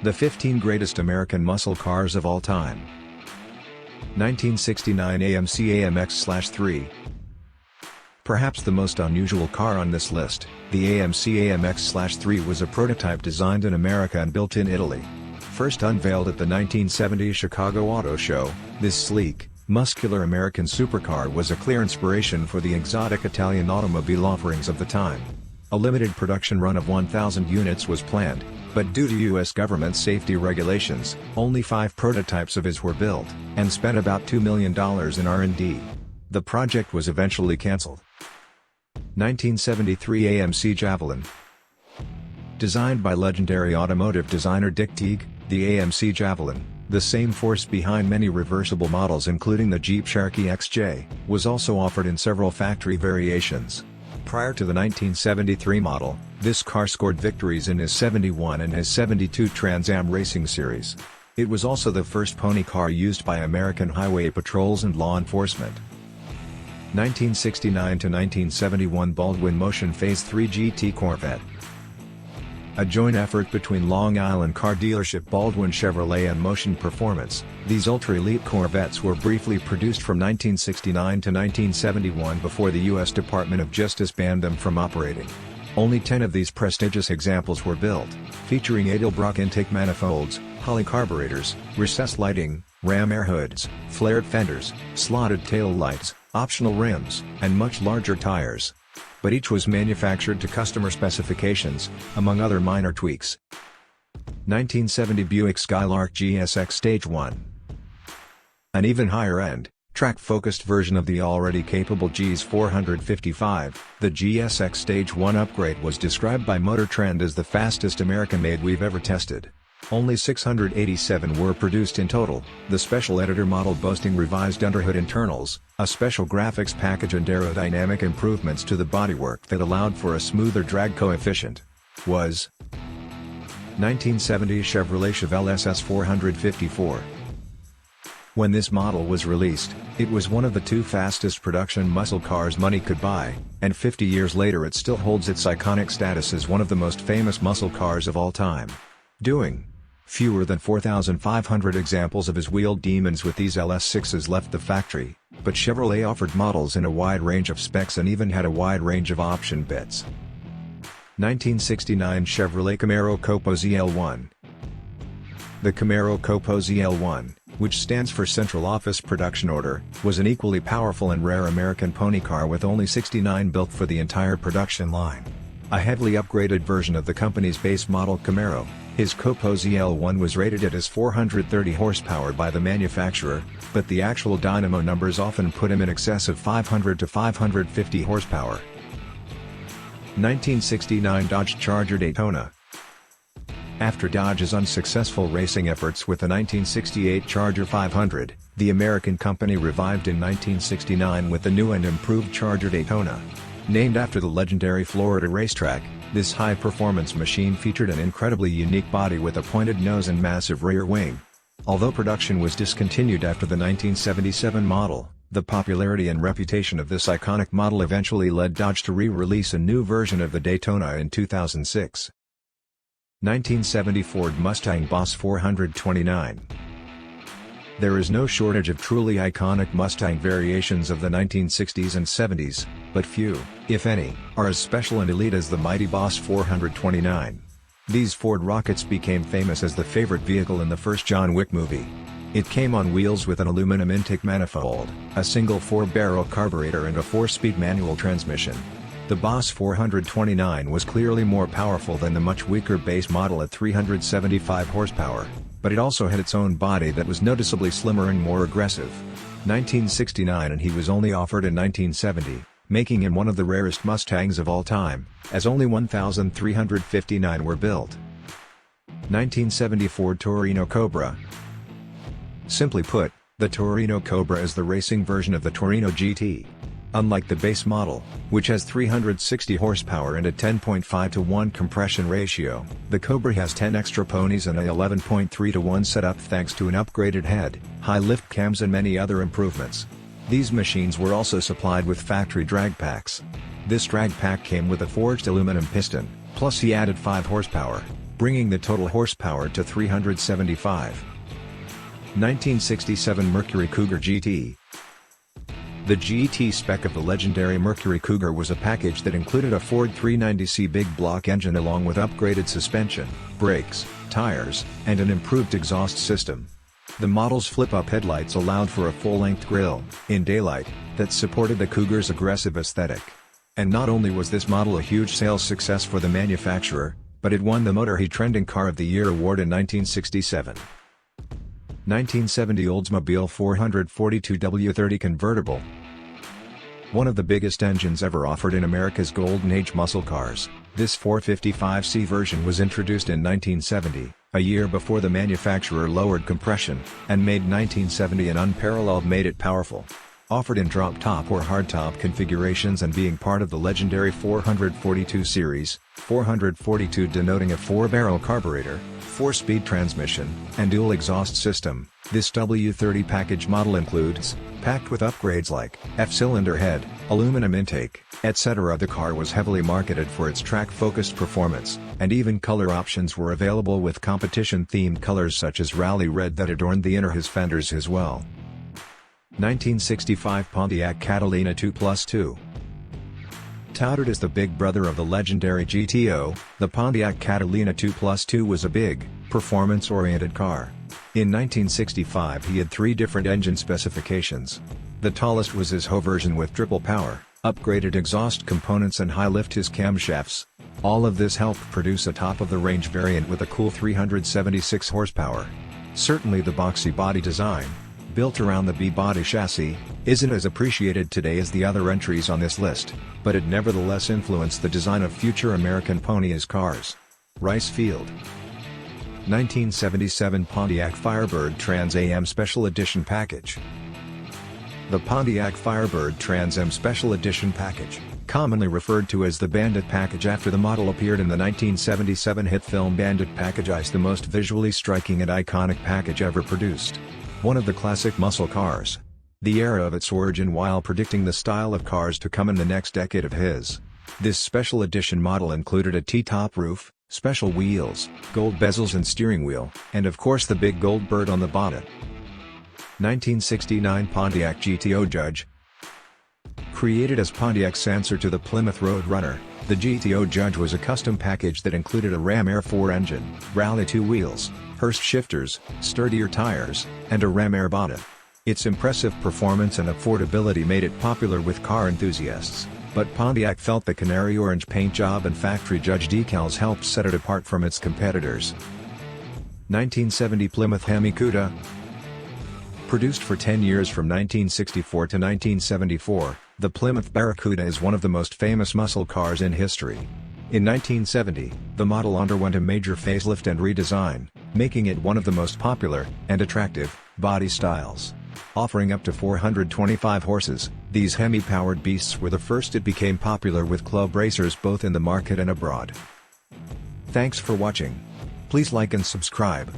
The 15 greatest American muscle cars of all time. 1969 AMC AMX/3. Perhaps the most unusual car on this list, the AMC AMX/3 was a prototype designed in America and built in Italy. First unveiled at the 1970 Chicago Auto Show, this sleek, muscular American supercar was a clear inspiration for the exotic Italian automobile offerings of the time. A limited production run of 1,000 units was planned, but due to U.S. government safety regulations, only 5 prototypes of his were built, and spent about $2 million in R&D. The project was eventually cancelled. 1973 AMC JAVELIN. Designed by legendary automotive designer Dick Teague, the AMC JAVELIN, the same force behind many reversible models including the Jeep Cherokee XJ, was also offered in several factory variations. Prior to the 1973 model, this car scored victories in his 71 and his 72 Trans Am Racing Series. It was also the first pony car used by American highway patrols and law enforcement. 1969 to 1971 Baldwin-Motion Phase 3 GT Corvette. A joint effort between Long Island car dealership Baldwin Chevrolet and Motion Performance, these ultra-elite Corvettes were briefly produced from 1969 to 1971 before the U.S. Department of Justice banned them from operating. Only 10 of these prestigious examples were built, featuring Edelbrock intake manifolds, Holley carburetors, recessed lighting, ram air hoods, flared fenders, slotted tail lights, optional rims, and much larger tires. But each was manufactured to customer specifications, among other minor tweaks. 1970 Buick Skylark GSX Stage 1. An even higher-end, track-focused version of the already capable GS 455, the GSX Stage 1 upgrade was described by Motor Trend as the fastest American-made we've ever tested. Only 687 were produced in total, the special editor model boasting revised underhood internals, a special graphics package and aerodynamic improvements to the bodywork that allowed for a smoother drag coefficient. Was 1970 Chevrolet CHEVELLE SS 454. When this model was released, it was one of the 2 fastest production muscle cars money could buy, and 50 years later it still holds its iconic status as one of the most famous muscle cars of all time. Doing fewer than 4,500 examples of his wheeled demons with these LS6s left the factory, but Chevrolet offered models in a wide range of specs and even had a wide range of option bits. 1969 Chevrolet Camaro COPO ZL1. The Camaro COPO ZL1, which stands for Central Office Production Order, was an equally powerful and rare American pony car with only 69 built for the entire production line. A heavily upgraded version of the company's base model Camaro, his COPO ZL1 was rated at as 430 horsepower by the manufacturer, but the actual dynamo numbers often put him in excess of 500 to 550 horsepower. 1969 Dodge Charger Daytona. After Dodge's unsuccessful racing efforts with the 1968 Charger 500, the American company revived in 1969 with the new and improved Charger Daytona. Named after the legendary Florida racetrack, this high-performance machine featured an incredibly unique body with a pointed nose and massive rear wing. Although production was discontinued after the 1977 model, the popularity and reputation of this iconic model eventually led Dodge to re-release a new version of the Daytona in 2006. 1970 Ford Mustang Boss 429. There is no shortage of truly iconic Mustang variations of the 1960s and 70s, but few, if any, are as special and elite as the mighty Boss 429. These Ford Rockets became famous as the favorite vehicle in the first John Wick movie. It came on wheels with an aluminum intake manifold, a single 4-barrel carburetor and a 4-speed manual transmission. The Boss 429 was clearly more powerful than the much weaker base model at 375 horsepower, but it also had its own body that was noticeably slimmer and more aggressive. 1969 and he was only offered in 1970, making him one of the rarest Mustangs of all time, as only 1,359 were built. 1970 Ford Torino COBRA. Simply put, the Torino COBRA is the racing version of the Torino GT. Unlike the base model, which has 360 horsepower and a 10.5:1 compression ratio, the COBRA has 10 extra ponies and a 11.3:1 setup thanks to an upgraded head, high lift cams and many other improvements. These machines were also supplied with factory drag packs. This drag pack came with a forged aluminum piston, plus he added 5 horsepower. bringing the total horsepower to 375. 1967 Mercury Cougar GT. The GT spec of the legendary Mercury Cougar was a package that included a Ford 390C big block engine along with upgraded suspension, brakes, tires, and an improved exhaust system. The model's flip-up headlights allowed for a full-length grille, in daylight, that supported the Cougar's aggressive aesthetic. And not only was this model a huge sales success for the manufacturer, but it won the Motorhead Trending Car of the Year award in 1967. 1970 Oldsmobile 442W30 convertible. One of the biggest engines ever offered in America's Golden Age muscle cars, this 455C version was introduced in 1970, a year before the manufacturer lowered compression, and made 1970 an unparalleled made it powerful. Offered in drop-top or hardtop configurations and being part of the legendary 442 series, 442 denoting a 4-barrel carburetor, 4-speed transmission, and dual exhaust system, this W30 package model includes, packed with upgrades like, F-cylinder head, aluminum intake, etc. The car was heavily marketed for its track-focused performance, and even color options were available with competition-themed colors such as Rally Red that adorned the inner his fenders as well. 1965 Pontiac Catalina 2+2. Touted as the big brother of the legendary GTO, the Pontiac Catalina 2+2 was a big, performance-oriented car. In 1965 he had 3 different engine specifications. The tallest was his HO version with triple power, upgraded exhaust components and high-lift his camshafts. All of this helped produce a top-of-the-range variant with a cool 376 horsepower. Certainly the boxy body design, built around the B-body chassis, isn't as appreciated today as the other entries on this list, but it nevertheless influenced the design of future American Pontiac cars. Rice Field. 1977 Pontiac Firebird Trans Am Special Edition Package. The Pontiac Firebird Trans Am Special Edition Package, commonly referred to as the Bandit Package after the model appeared in the 1977 hit film Bandit Package, is the most visually striking and iconic package ever produced. One of the classic muscle cars. The era of its origin while predicting the style of cars to come in the next decade of his. This special edition model included a T-top roof, special wheels, gold bezels and steering wheel, and of course the big gold bird on the bonnet. 1969 Pontiac GTO Judge. Created as Pontiac's answer to the Plymouth Roadrunner, the GTO Judge was a custom package that included a Ram Air 4 engine, Rally 2 wheels, Hurst shifters, sturdier tires, and a Ram Air bonnet. Its impressive performance and affordability made it popular with car enthusiasts, but Pontiac felt the canary orange paint job and factory Judge decals helped set it apart from its competitors. 1970 Plymouth Hemi Cuda. Produced for 10 years from 1964 to 1974, the Plymouth Barracuda is one of the most famous muscle cars in history. In 1970, the model underwent a major facelift and redesign, making it one of the most popular, and attractive, body styles. Offering up to 425 horses, these Hemi-powered beasts were the first it became popular with club racers both in the market and abroad. Thanks for watching. Please like and subscribe.